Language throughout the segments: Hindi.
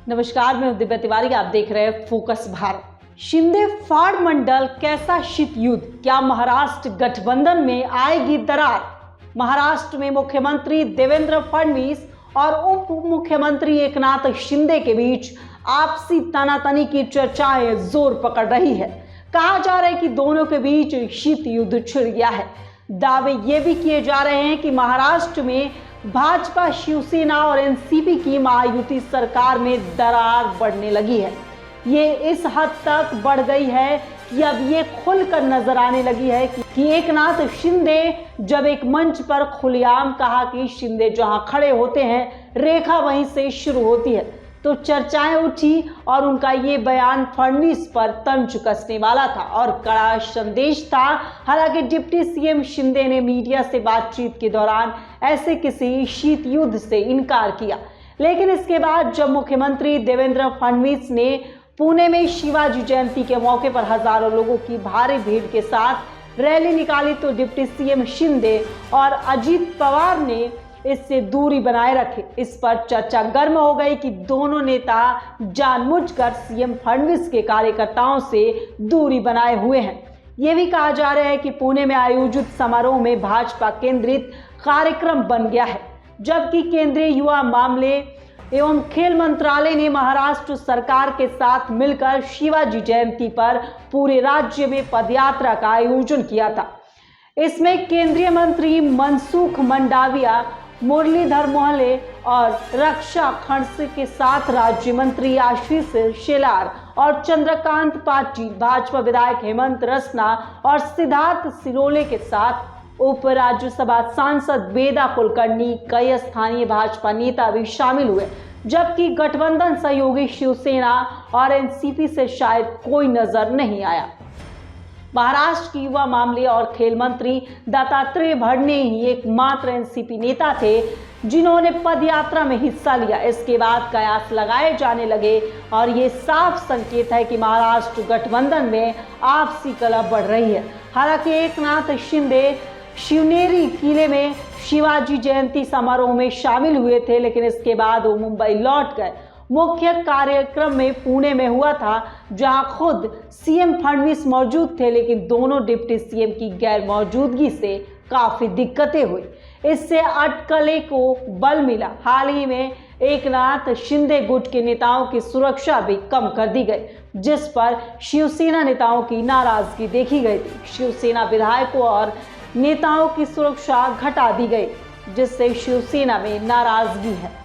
नमस्कार, मैं दिव्या तिवारी, आप देख रहे हैं फोकस भारत। शिंदे फाड़ मंडल कैसा शीत युद्ध, क्या महाराष्ट्र गठबंधन में आएगी दरार? महाराष्ट्र में मुख्यमंत्री देवेंद्र फडणवीस और उप मुख्यमंत्री एकनाथ शिंदे के बीच आपसी तनातनी की चर्चाएं जोर पकड़ रही है। कहा जा रहा है कि दोनों के बीच शीत युद्ध छिड़ गया है। दावे ये भी किए जा रहे हैं कि महाराष्ट्र में भाजपा, शिवसेना और एनसीपी की महायुति सरकार में दरार बढ़ने लगी है। ये इस हद तक बढ़ गई है कि अब ये खुलकर नजर आने लगी है कि एकनाथ शिंदे जब एक मंच पर खुलेआम कहा कि शिंदे जहां खड़े होते हैं रेखा वहीं से शुरू होती है, तो चर्चाएं उठी और उनका ये बयान फडणवीस पर तंज कसने वाला था और कड़ा संदेश था। हालांकि डिप्टी सीएम शिंदे ने मीडिया से बातचीत के दौरान ऐसे किसी शीत युद्ध से इनकार किया, लेकिन इसके बाद जब मुख्यमंत्री देवेंद्र फडणवीस ने पुणे में शिवाजी जयंती के मौके पर हजारों लोगों की भारी भीड़ के साथ रैली निकाली, तो डिप्टी सीएम शिंदे और अजित पवार ने इससे दूरी बनाए रखी। इस पर चर्चा गर्म हो गई कि दोनों नेता जानबूझकर सीएम फडणवीस के कार्यकर्ताओं से दूरी बनाए हुए हैं। यह भी कहा जा रहा है कि पुणे में आयोजित समारोह में भाजपा केंद्रित कार्यक्रम बन गया है, जबकि केंद्रीय युवा मामले एवं खेल मंत्रालय ने महाराष्ट्र सरकार के साथ मिलकर शिवाजी जयंती पर पूरे राज्य में पदयात्रा का आयोजन किया था। इसमें केंद्रीय मंत्री मनसुख मंडाविया, मुरलीधर मोहले और रक्षा खड़से के साथ राज्य मंत्री आशीष शेलार और चंद्रकांत पाटिल, भाजपा विधायक हेमंत रसना और सिद्धार्थ सिरोले के साथ उप राज्यसभा सांसद वेदा कुलकर्णी, कई स्थानीय भाजपा नेता भी शामिल हुए, जबकि गठबंधन सहयोगी शिवसेना और एनसीपी से शायद कोई नजर नहीं आया। महाराष्ट्र के युवा मामले और खेल मंत्री दत्तात्रेय भरणे ही एकमात्र एनसीपी नेता थे जिन्होंने पदयात्रा में हिस्सा लिया। इसके बाद कयास लगाए जाने लगे और ये साफ संकेत है कि महाराष्ट्र गठबंधन में आपसी कलह बढ़ रही है। हालांकि एकनाथ शिंदे शिवनेरी किले में शिवाजी जयंती समारोह में शामिल हुए थे, लेकिन इसके बाद वो मुंबई लौट गए। मुख्य कार्यक्रम में पुणे में हुआ था, जहां खुद सीएम फडणवीस मौजूद थे, लेकिन दोनों डिप्टी सीएम की गैर मौजूदगी से काफी दिक्कतें हुई। इससे अटकलें को बल मिला। हाल ही में एकनाथ शिंदे गुट के नेताओं की सुरक्षा भी कम कर दी गई, जिस पर शिवसेना नेताओं की नाराजगी देखी गई थी। शिवसेना विधायकों और नेताओं की सुरक्षा घटा दी गई, जिससे शिवसेना में नाराजगी है।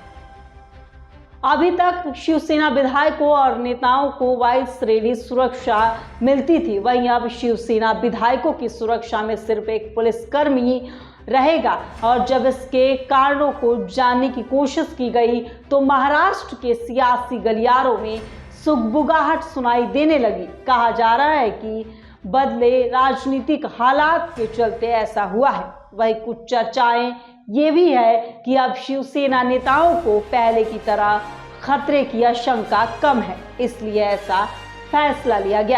अभी तक शिवसेना विधायकों और नेताओं को वायु श्रेणी सुरक्षा मिलती थी, वहीं अब शिवसेना विधायकों की सुरक्षा में सिर्फ एक पुलिसकर्मी रहेगा। और जब इसके कारणों को जानने की कोशिश की गई तो महाराष्ट्र के सियासी गलियारों में सुगबुगाहट सुनाई देने लगी। कहा जा रहा है कि बदले राजनीतिक हालात के चलते ऐसा हुआ है। वही कुछ चर्चाएं ये भी है कि अब शिवसेना नेताओं को पहले की तरह खतरे की आशंका कम है, इसलिए ऐसा फैसला लिया गया है।